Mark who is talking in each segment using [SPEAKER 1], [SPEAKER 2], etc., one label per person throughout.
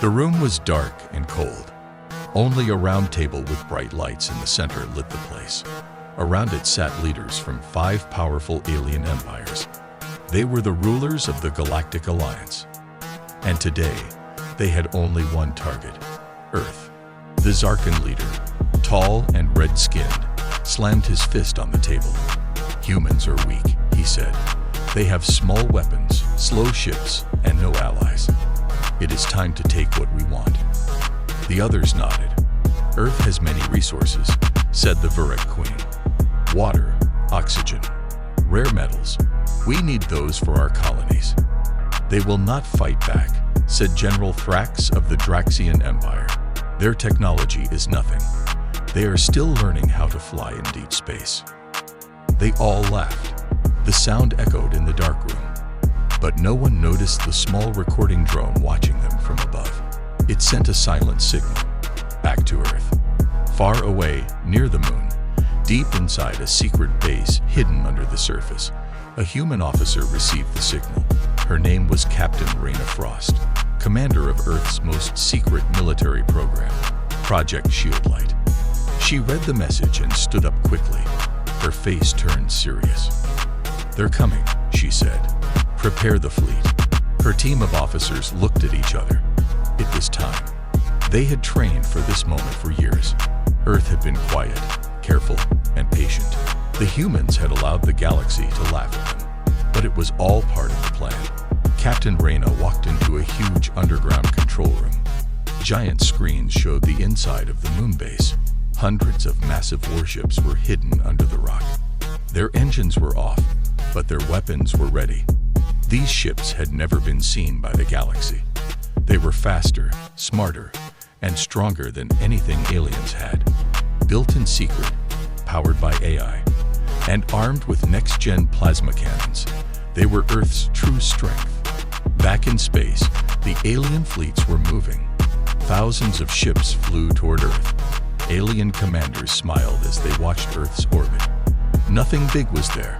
[SPEAKER 1] The room was dark and cold. Only a round table with bright lights in the center lit the place. Around it sat leaders from 5 powerful alien empires. They were the rulers of the Galactic Alliance. And today, they had only one target: Earth. The Zarkan leader, tall and red-skinned, slammed his fist on the table. "Humans are weak," he said. "They have small weapons, slow ships, and no allies. It is time to take what we want." The others nodded. "Earth has many resources," said the Vurek queen. "Water, oxygen, rare metals. We need those for our colonies." "They will not fight back," said General Thrax of the Draxian Empire. "Their technology is nothing. They are still learning how to fly in deep space." They all laughed. The sound echoed in the dark room. But no one noticed the small recording drone watching them from above. It sent a silent signal back to Earth. Far away, near the moon, deep inside a secret base hidden under the surface, a human officer received the signal. Her name was Captain Raina Frost, commander of Earth's most secret military program, Project Shieldlight. She read the message and stood up quickly. Her face turned serious. "They're coming," she said. "Prepare the fleet." Her team of officers looked at each other. It was time. They had trained for this moment for years. Earth had been quiet, careful, and patient. The humans had allowed the galaxy to laugh at them. But it was all part of the plan. Captain Raina walked into a huge underground control room. Giant screens showed the inside of the moon base. Hundreds of massive warships were hidden under the rock. Their engines were off, but their weapons were ready. These ships had never been seen by the galaxy. They were faster, smarter, and stronger than anything aliens had. Built in secret, powered by AI, and armed with next-gen plasma cannons, they were Earth's true strength. Back in space, the alien fleets were moving. Thousands of ships flew toward Earth. Alien commanders smiled as they watched Earth's orbit. Nothing big was there.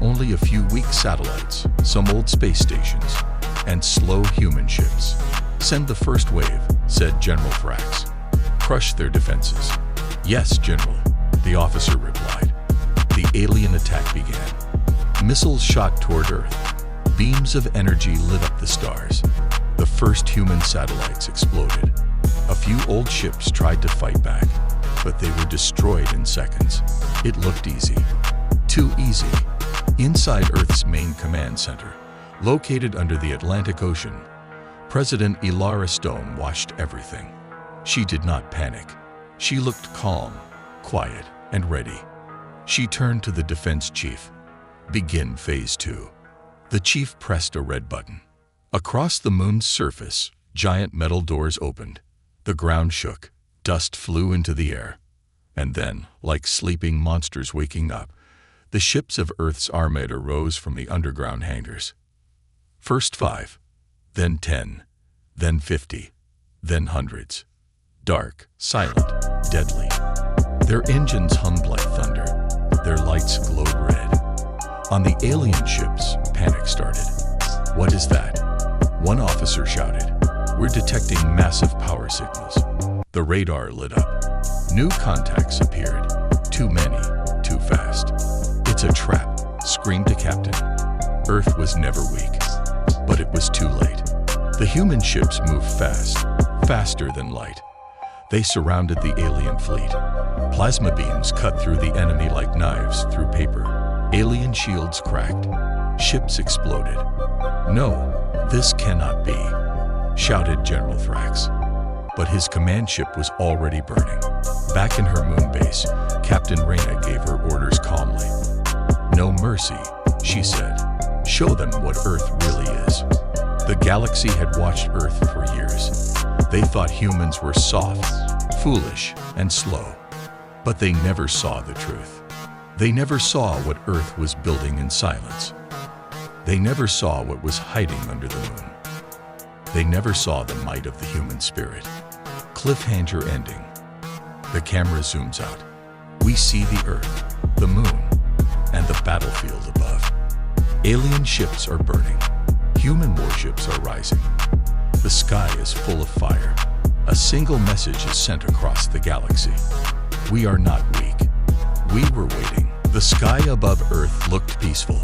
[SPEAKER 1] Only a few weak satellites, some old space stations, and slow human ships. "Send the first wave," said General Thrax. "Crush their defenses." "Yes, General," the officer replied. The alien attack began. Missiles shot toward Earth. Beams of energy lit up the stars. The first human satellites exploded. A few old ships tried to fight back, but they were destroyed in seconds. It looked easy. Too easy. Inside Earth's main command center, located under the Atlantic Ocean, President Ilara Stone watched everything. She did not panic. She looked calm, quiet, and ready. She turned to the defense chief. "Begin Phase 2. The chief pressed a red button. Across the moon's surface, giant metal doors opened. The ground shook. Dust flew into the air. And then, like sleeping monsters waking up, the ships of Earth's Armada rose from the underground hangars. First 5, then 10, then 50, then hundreds. Dark, silent, deadly. Their engines hummed like thunder. Their lights glowed red. On the alien ships, panic started. "What is that?" One officer shouted. "We're detecting massive power signals." The radar lit up. New contacts appeared. Too many, too fast. "It's a trap," screamed a captain. Earth was never weak. But it was too late. The human ships moved fast, faster than light. They surrounded the alien fleet. Plasma beams cut through the enemy like knives through paper. Alien shields cracked. Ships exploded. "No, this cannot be," shouted General Thrax. But his command ship was already burning. Back in her moon base, Captain Raina gave her orders calmly. "No mercy," she said. "Show them what Earth really is." The galaxy had watched Earth for years. They thought humans were soft, foolish, and slow. But they never saw the truth. They never saw what Earth was building in silence. They never saw what was hiding under the moon. They never saw the might of the human spirit. Cliffhanger ending. The camera zooms out. We see the Earth, the moon, and the battlefield above. Alien ships are burning. Human warships are rising. The sky is full of fire. A single message is sent across the galaxy. We are not weak. We were waiting. The sky above Earth looked peaceful.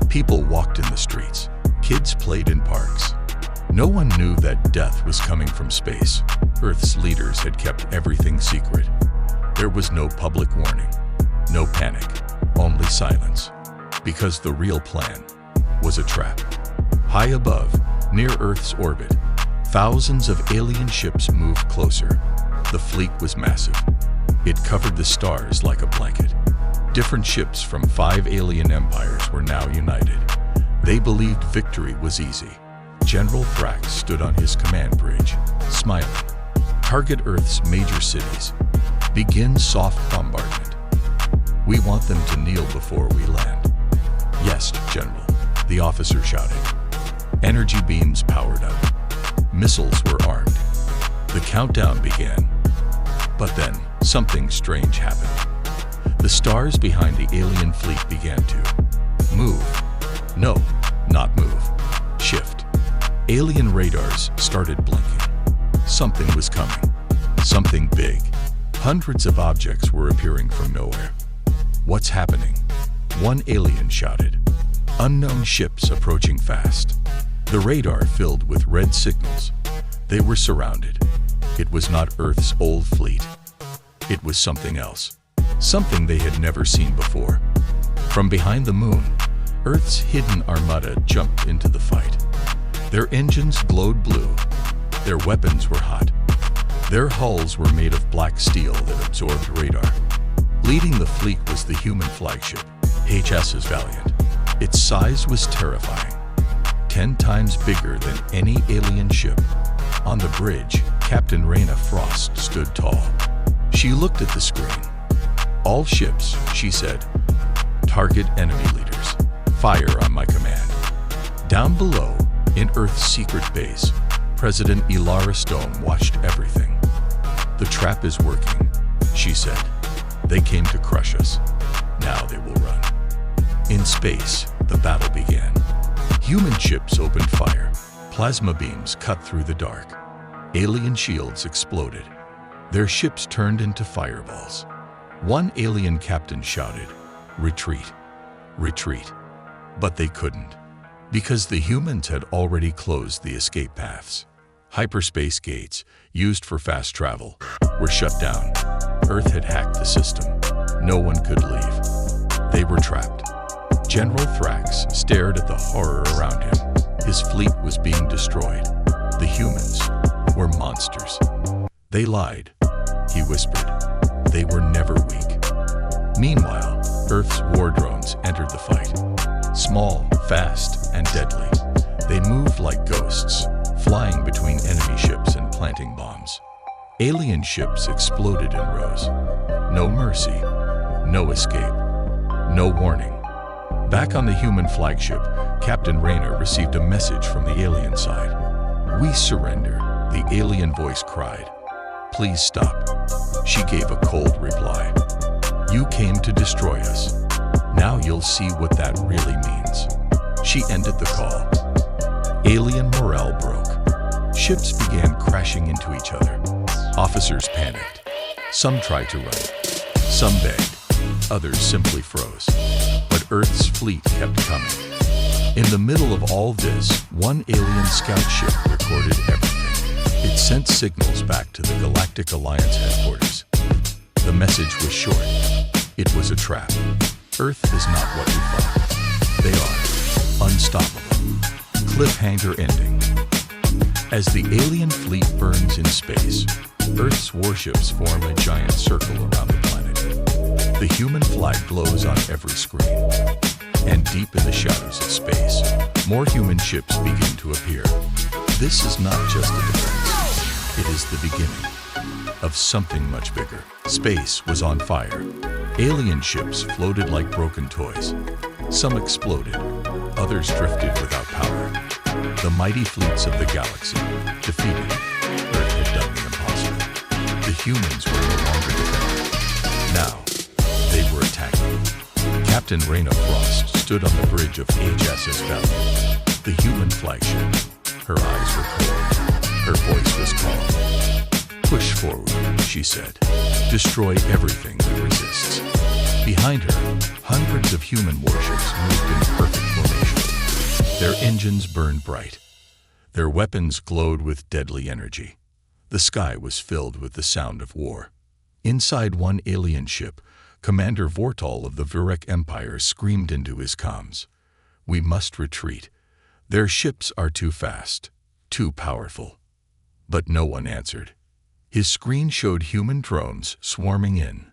[SPEAKER 1] People walked in the streets. Kids played in parks. No one knew that death was coming from space. Earth's leaders had kept everything secret. There was no public warning, no panic, only silence. Because the real plan was a trap. High above, near Earth's orbit, thousands of alien ships moved closer. The fleet was massive. It covered the stars like a blanket. Different ships from 5 alien empires were now united. They believed victory was easy. General Thrax stood on his command bridge, smiling. Target Earth's major cities. Begin soft bombardment. We want them to kneel before we land. Yes, General, the officer shouted. Energy beams powered up. Missiles were armed. The countdown began. But then, something strange happened. The stars behind the alien fleet began to move. No, not move. Shift. Alien radars started blinking. Something was coming. Something big. Hundreds of objects were appearing from nowhere. What's happening? One alien shouted. Unknown ships approaching fast. The radar filled with red signals. They were surrounded. It was not Earth's old fleet. It was something else. Something they had never seen before. From behind the moon, Earth's hidden Armada jumped into the fight. Their engines glowed blue. Their weapons were hot. Their hulls were made of black steel that absorbed radar. Leading the fleet was the human flagship, HSS Valiant. Its size was terrifying. 10 times bigger than any alien ship. On the bridge, Captain Raina Frost stood tall. She looked at the screen. All ships, she said. Target enemy leaders. Fire on my command. Down below, in Earth's secret base, President Ilara Stone watched everything. The trap is working, she said. They came to crush us. Now they will run. In space, the battle began. Human ships opened fire. Plasma beams cut through the dark. Alien shields exploded. Their ships turned into fireballs. One alien captain shouted, "Retreat, retreat." But they couldn't, because the humans had already closed the escape paths. Hyperspace gates, used for fast travel, were shut down. Earth had hacked the system. No one could leave. They were trapped. General Thrax stared at the horror around him. His fleet was being destroyed. The humans were monsters. They lied, he whispered. They were never weak. Meanwhile, Earth's war drones entered the fight. Small, fast, and deadly. They moved like ghosts, flying between enemy ships and planting bombs. Alien ships exploded in rows. No mercy, no escape, no warning. Back on the human flagship, Captain Raynor received a message from the alien side. "We surrender," the alien voice cried. "Please stop." She gave a cold reply. "You came to destroy us. Now you'll see what that really means." She ended the call. Alien morale broke. Ships began crashing into each other. Officers panicked. Some tried to run. Some begged. Others simply froze. But Earth's fleet kept coming. In the middle of all this, one alien scout ship recorded everything. It sent signals back to the Galactic Alliance headquarters. The message was short. It was a trap. Earth is not what we thought. They are unstoppable. Cliffhanger ending. As the alien fleet burns in space, Earth's warships form a giant circle around the planet. The human flag glows on every screen. And deep in the shadows of space, more human ships begin to appear. This is not just a defense. It is the beginning of something much bigger. Space was on fire. Alien ships floated like broken toys. Some exploded. Others drifted without power. The mighty fleets of the galaxy, defeated, Earth had done the impossible. The humans were no longer defending. Now, they were attacking. Captain Raina Frost stood on the bridge of HSS Valiant, the human flagship. Her eyes were cold. Her voice was calm. Push forward, she said. Destroy everything that resists. Behind her, hundreds of human warships moved in perfect formation. Their engines burned bright. Their weapons glowed with deadly energy. The sky was filled with the sound of war. Inside one alien ship, Commander Vortal of the Vurek Empire screamed into his comms. "We must retreat. Their ships are too fast, too powerful." But no one answered. His screen showed human drones swarming in.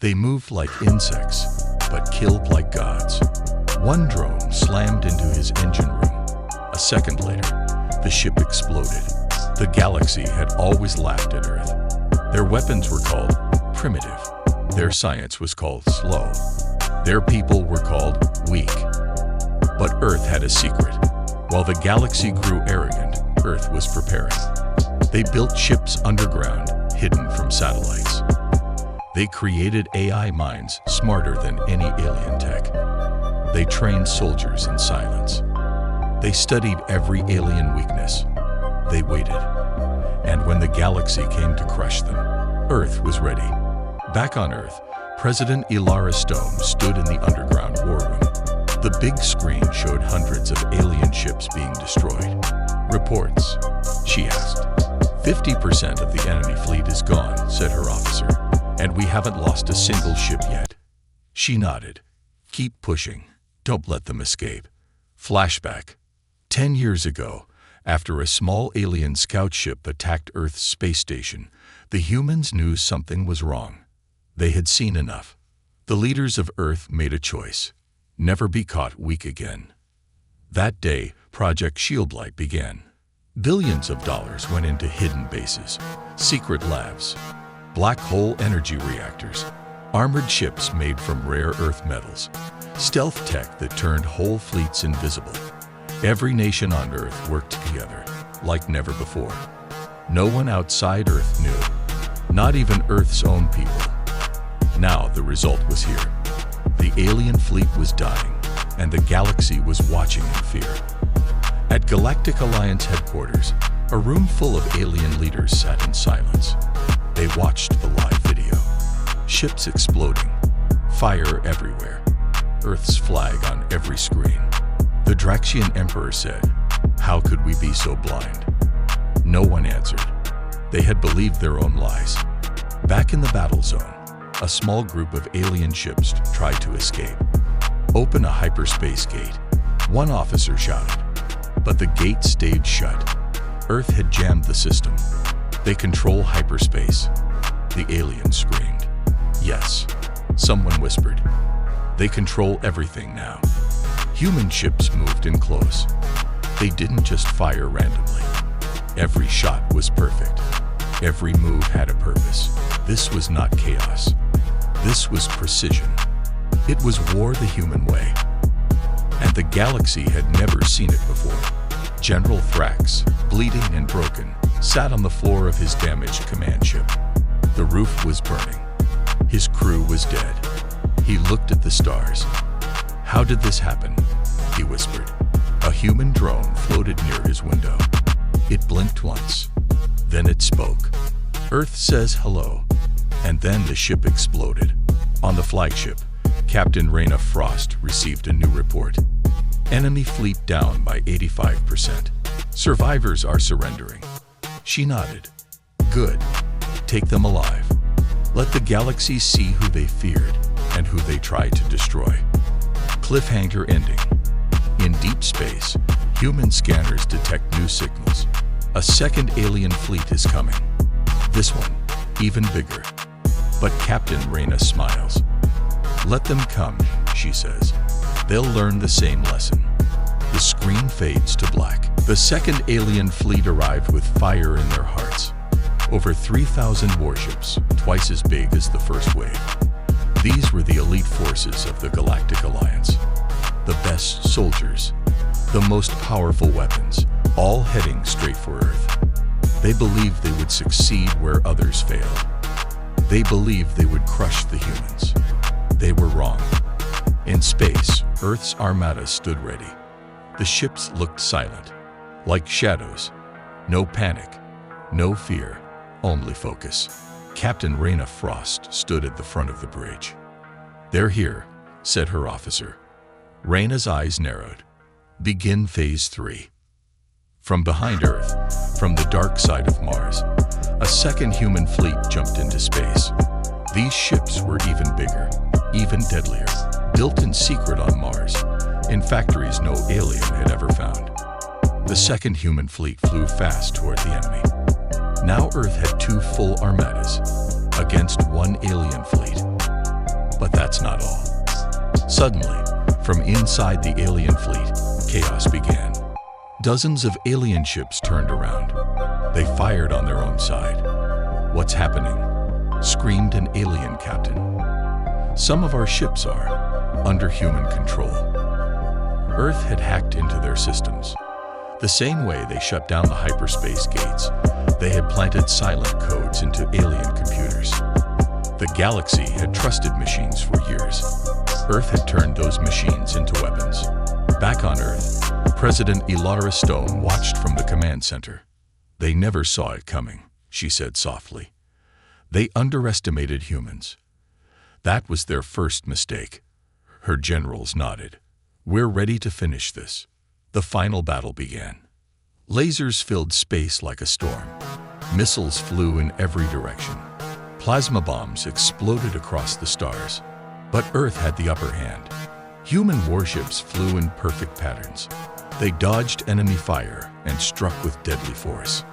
[SPEAKER 1] They moved like insects, but killed like gods. One drone slammed into his engine room. A second later, the ship exploded. The galaxy had always laughed at Earth. Their weapons were called primitive. Their science was called slow. Their people were called weak. But Earth had a secret. While the galaxy grew arrogant, Earth was preparing. They built ships underground, hidden from satellites. They created AI minds smarter than any alien tech. They trained soldiers in silence. They studied every alien weakness. They waited. And when the galaxy came to crush them, Earth was ready. Back on Earth, President Ilara Stone stood in the underground war room. The big screen showed hundreds of alien ships being destroyed. "Reports?" she asked. 50% of the enemy fleet is gone," said her officer. "And we haven't lost a single ship yet." She nodded. "Keep pushing. Don't let them escape." Flashback. 10 years ago, after a small alien scout ship attacked Earth's space station, the humans knew something was wrong. They had seen enough. The leaders of Earth made a choice: never be caught weak again. That day, Project Shieldlight began. Billions of dollars went into hidden bases, secret labs, black hole energy reactors, armored ships made from rare Earth metals, stealth tech that turned whole fleets invisible. Every nation on Earth worked together, like never before. No one outside Earth knew, not even Earth's own people. Now the result was here. The alien fleet was dying, and the galaxy was watching in fear. At Galactic Alliance headquarters, a room full of alien leaders sat in silence. They watched the live video. Ships exploding, fire everywhere, Earth's flag on every screen. The Draxian Emperor said, "How could we be so blind?" No one answered. They had believed their own lies. Back in the battle zone, a small group of alien ships tried to escape. "Open a hyperspace gate," one officer shouted. But the gate stayed shut. Earth had jammed the system. "They control hyperspace," the alien screamed. "Yes," someone whispered. "They control everything now." Human ships moved in close. They didn't just fire randomly. Every shot was perfect. Every move had a purpose. This was not chaos. This was precision. It was war the human way. And the galaxy had never seen it before. General Thrax, bleeding and broken, sat on the floor of his damaged command ship. The roof was burning. His crew was dead. He looked at the stars. "How did this happen?" he whispered. A human drone floated near his window. It blinked once. Then it spoke. "Earth says hello." And then the ship exploded. On the flagship, Captain Raina Frost received a new report. Enemy fleet down by 85%. Survivors are surrendering. She nodded. "Good. Take them alive. Let the galaxy see who they feared and who they tried to destroy." Cliffhanger ending. In deep space, human scanners detect new signals. A second alien fleet is coming. This one, even bigger. But Captain Raina smiles. "Let them come," she says. "They'll learn the same lesson." The screen fades to black. The second alien fleet arrived with fire in their hearts. Over 3,000 warships, twice as big as the first wave. These were the elite forces of the Galactic Alliance. The best soldiers, the most powerful weapons, all heading straight for Earth. They believed they would succeed where others failed. They believed they would crush the humans. They were wrong. In space, Earth's Armada stood ready. The ships looked silent, like shadows. No panic, no fear, Only focus. Captain Raina Frost stood at the front of the bridge. "They're here," said her officer. Raina's eyes narrowed. "Begin Phase 3. From behind Earth, from the dark side of Mars, a second human fleet jumped into space. These ships were even bigger, even deadlier, built in secret on Mars, in factories no alien had ever found. The second human fleet flew fast toward the enemy. Now Earth had 2 full armadas against 1 alien fleet. But that's not all. Suddenly, from inside the alien fleet, chaos began. Dozens of alien ships turned around. They fired on their own side. "What's happening?" screamed an alien captain. "Some of our ships are under human control." Earth had hacked into their systems. The same way they shut down the hyperspace gates, they had planted silent codes into alien computers. The galaxy had trusted machines for years. Earth had turned those machines into weapons. Back on Earth, President Elara Stone watched from the command center. "They never saw it coming," she said softly. "They underestimated humans. That was their first mistake." Her generals nodded. "We're ready to finish this." The final battle began. Lasers filled space like a storm. Missiles flew in every direction. Plasma bombs exploded across the stars. But Earth had the upper hand. Human warships flew in perfect patterns. They dodged enemy fire and struck with deadly force.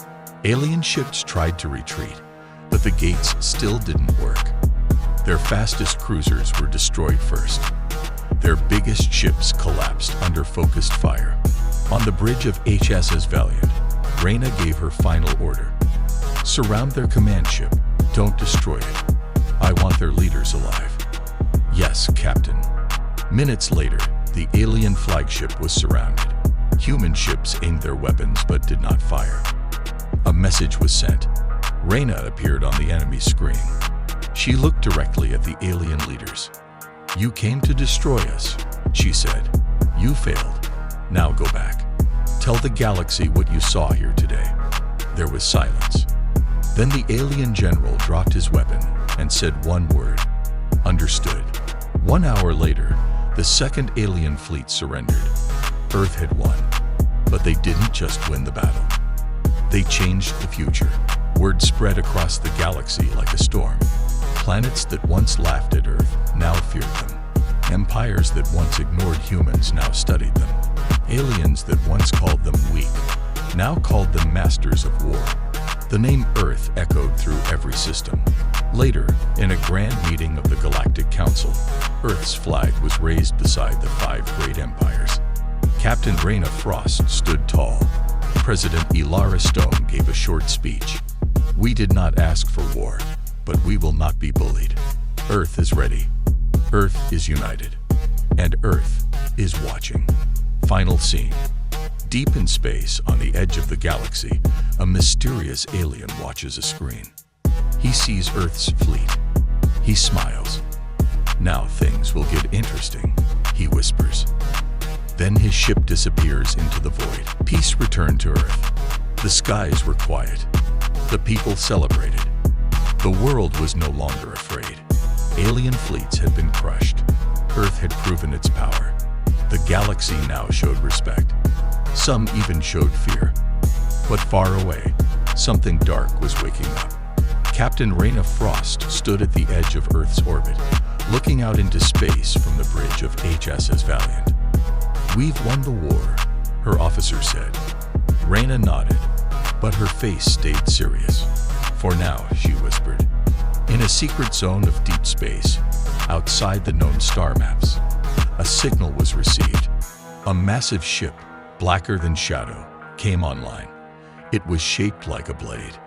[SPEAKER 1] Alien ships tried to retreat, but the gates still didn't work. Their fastest cruisers were destroyed first. Their biggest ships collapsed under focused fire. On the bridge of HSS Valiant, Raina gave her final order. "Surround their command ship. Don't destroy it. I want their leaders alive." "Yes, Captain." Minutes later, the alien flagship was surrounded. Human ships aimed their weapons but did not fire. A message was sent. Raina appeared on the enemy screen. She looked directly at the alien leaders. "You came to destroy us," she said. "You failed. Now go back. Tell the galaxy what you saw here today." There was silence. Then the alien general dropped his weapon and said one word. "Understood." 1 hour later, the second alien fleet surrendered. Earth had won. But they didn't just win the battle. They changed the future. Word spread across the galaxy like a storm. Planets that once laughed at Earth now feared them. Empires that once ignored humans now studied them. Aliens that once called them weak now called them masters of war. The name Earth echoed through every system. Later, in a grand meeting of the Galactic Council, Earth's flag was raised beside the 5 great empires. Captain Raina Frost stood tall. President Elara Stone gave a short speech. "We did not ask for war, but we will not be bullied. Earth is ready. Earth is united. And Earth is watching." Final scene. Deep in space, on the edge of the galaxy, a mysterious alien watches a screen. He sees Earth's fleet. He smiles. "Now things will get interesting," he whispers. Then his ship disappears into the void. Peace returned to Earth. The skies were quiet. The people celebrated. The world was no longer afraid. Alien fleets had been crushed. Earth had proven its power. The galaxy now showed respect. Some even showed fear. But far away, something dark was waking up. Captain Raina Frost stood at the edge of Earth's orbit, looking out into space from the bridge of HSS Valiant. "We've won the war," her officer said. Raina nodded, but her face stayed serious. "For now," she whispered. In a secret zone of deep space, outside the known star maps, a signal was received. A massive ship, blacker than shadow, came online. It was shaped like a blade.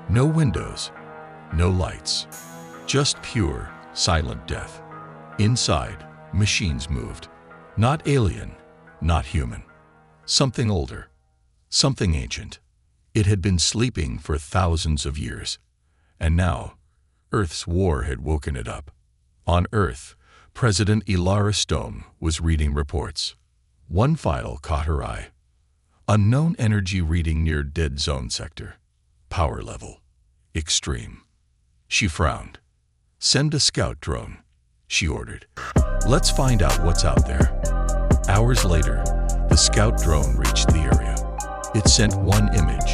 [SPEAKER 1] No windows, no lights. Just pure, silent death. Inside, machines moved. Not alien, not human. Something older. Something ancient. It had been sleeping for thousands of years. And now, Earth's war had woken it up. On Earth, President Elara Stone was reading reports. One file caught her eye. Unknown energy reading near dead zone sector. Power level. extreme. She frowned. Send a scout drone, she ordered. Let's find out what's out there. Hours later, the scout drone reached the area. It sent one image,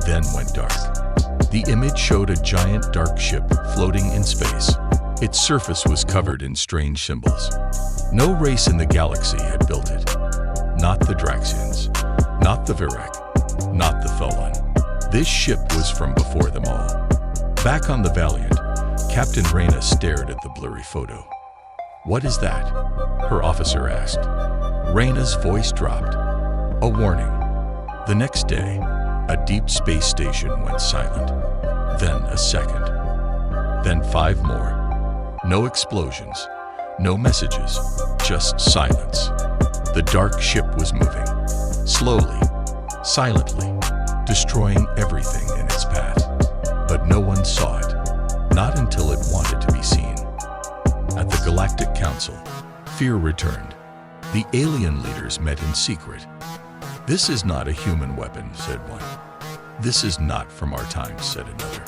[SPEAKER 1] then went dark. The image showed a giant dark ship floating in space. Its surface was covered in strange symbols. No race in the galaxy had built it. Not the Draxians, not the Virek, not the Tholan. This ship was from before them all. Back on the Valiant, Captain Reyna stared at the blurry photo. "What is that?" her officer asked. Reyna's voice dropped. A warning. The next day, a deep space station went silent. Then a second. Then 5 more. No explosions, no messages, just silence. The dark ship was moving. Slowly, silently, destroying everything in its path. But no one saw it. Not until it wanted to be seen. At the Galactic Council, fear returned. The alien leaders met in secret. "This is not a human weapon," said one. "This is not from our times," said another.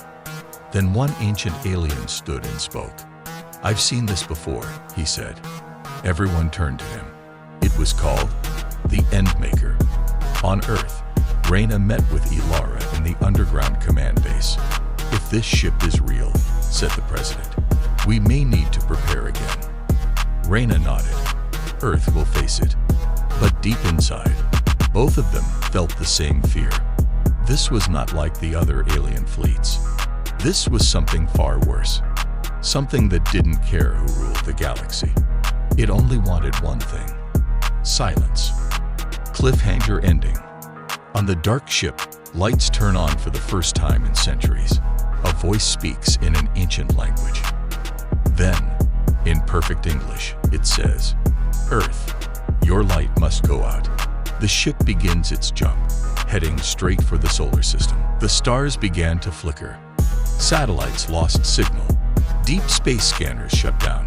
[SPEAKER 1] Then one ancient alien stood and spoke. "I've seen this before," he said. Everyone turned to him. It was called the Endmaker. On Earth, Reyna met with Ilara in the underground command base. "If this ship is real," said the president, "we may need to prepare again." Reyna nodded. "Earth will face it." But deep inside, both of them felt the same fear. This was not like the other alien fleets. This was something far worse. Something that didn't care who ruled the galaxy. It only wanted one thing. Silence. Cliffhanger ending. On the dark ship, lights turn on for the first time in centuries. A voice speaks in an ancient language. Then, in perfect English, it says, "Earth, your light must go out." The ship begins its jump, heading straight for the solar system. The stars began to flicker. Satellites lost signal. Deep space scanners shut down.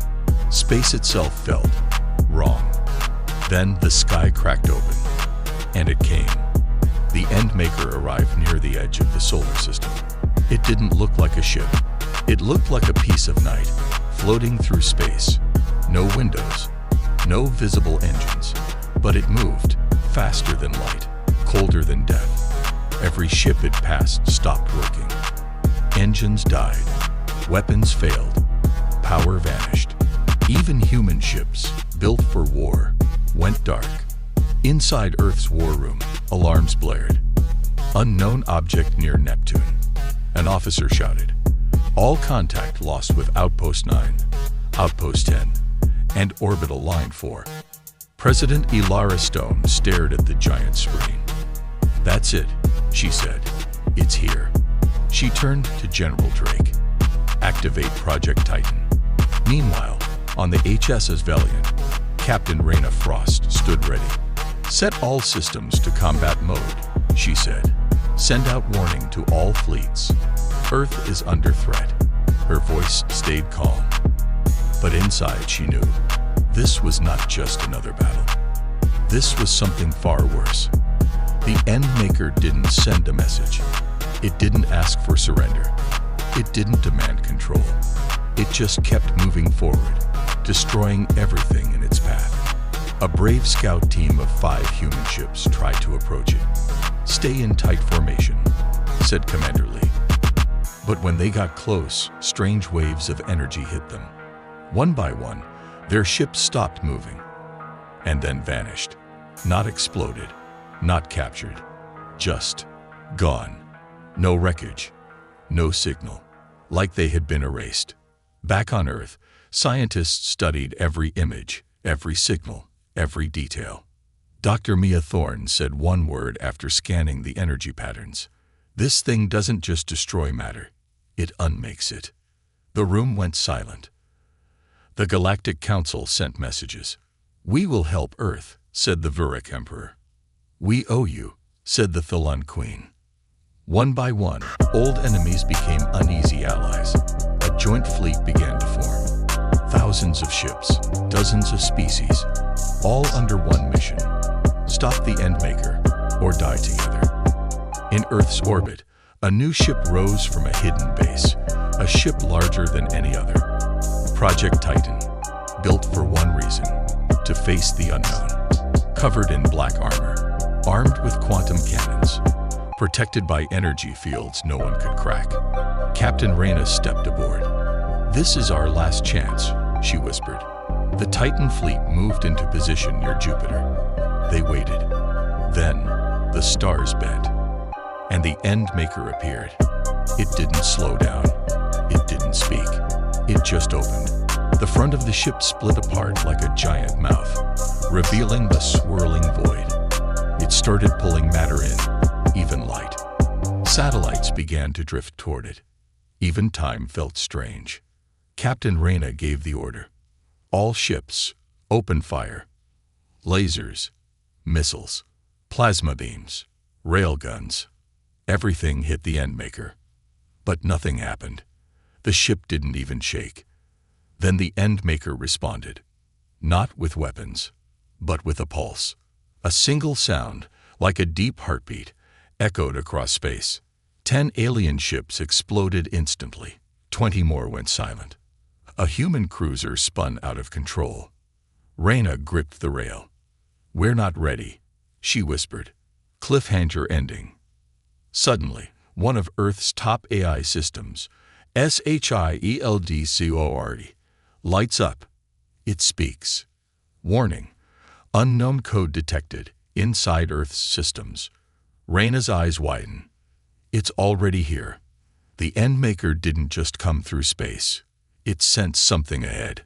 [SPEAKER 1] Space itself felt wrong. Then the sky cracked open, and it came. The Endmaker arrived near the edge of the solar system. It didn't look like a ship. It looked like a piece of night, floating through space. No windows, no visible engines, but it moved faster than light, colder than death. Every ship it passed stopped working. Engines died, weapons failed, power vanished. Even human ships, built for war, went dark. Inside Earth's war room, alarms blared. "Unknown object near Neptune," an officer shouted. "All contact lost with Outpost 9, Outpost 10, and Orbital Line 4. President Ilara Stone stared at the giant screen. "That's it," she said. "It's here." She turned to General Drake. "Activate Project Titan." Meanwhile, on the HSS Valiant, Captain Reyna Frost stood ready. "Set all systems to combat mode," she said. "Send out warning to all fleets. Earth is under threat." Her voice stayed calm. But inside she knew, this was not just another battle. This was something far worse. The Endmaker didn't send a message. It didn't ask for surrender. It didn't demand control. It just kept moving forward, destroying everything in its path. A brave scout team of 5 human ships tried to approach it. "Stay in tight formation," said Commander Lee. But when they got close, strange waves of energy hit them. One by one, their ships stopped moving, and then vanished. Not exploded, not captured, just gone. No wreckage, no signal, like they had been erased. Back on Earth, scientists studied every image, every signal, every detail. Dr. Mia Thorne said one word after scanning the energy patterns. "This thing doesn't just destroy matter, it unmakes it." The room went silent. The Galactic Council sent messages. "We will help Earth," said the Virek Emperor. "We owe you," said the Tholan Queen. One by one, old enemies became uneasy allies. A joint fleet began to form. Thousands of ships, dozens of species, all under one mission: stop the Endmaker or die together. In Earth's orbit, A new ship rose from a hidden base, a ship larger than any other. Project Titan, built for one reason, to face the unknown. Covered in black armor, armed with quantum cannons, protected by energy fields no one could crack. Captain Reyna stepped aboard. "This is our last chance," she whispered. The Titan fleet moved into position near Jupiter. They waited. Then, the stars bent, and the Endmaker appeared. It didn't slow down. It didn't speak. It just opened. The front of the ship split apart like a giant mouth, revealing the swirling void. It started pulling matter in, even light. Satellites began to drift toward it. Even time felt strange. Captain Reyna gave the order. "All ships, open fire." Lasers, missiles, plasma beams, railguns. Everything hit the Endmaker. But nothing happened. The ship didn't even shake. Then the Endmaker responded. Not with weapons, but with a pulse. A single sound, like a deep heartbeat, echoed across space. 10 alien ships exploded instantly. 20 more went silent. A human cruiser spun out of control. Reyna gripped the rail. "We're not ready," she whispered. Cliffhanger ending. Suddenly, one of Earth's top AI systems, SHIELDCORE, lights up. It speaks. Warning: unknown code detected inside Earth's systems. Reyna's eyes widen. It's already here. The Endmaker didn't just come through space. It sensed something ahead.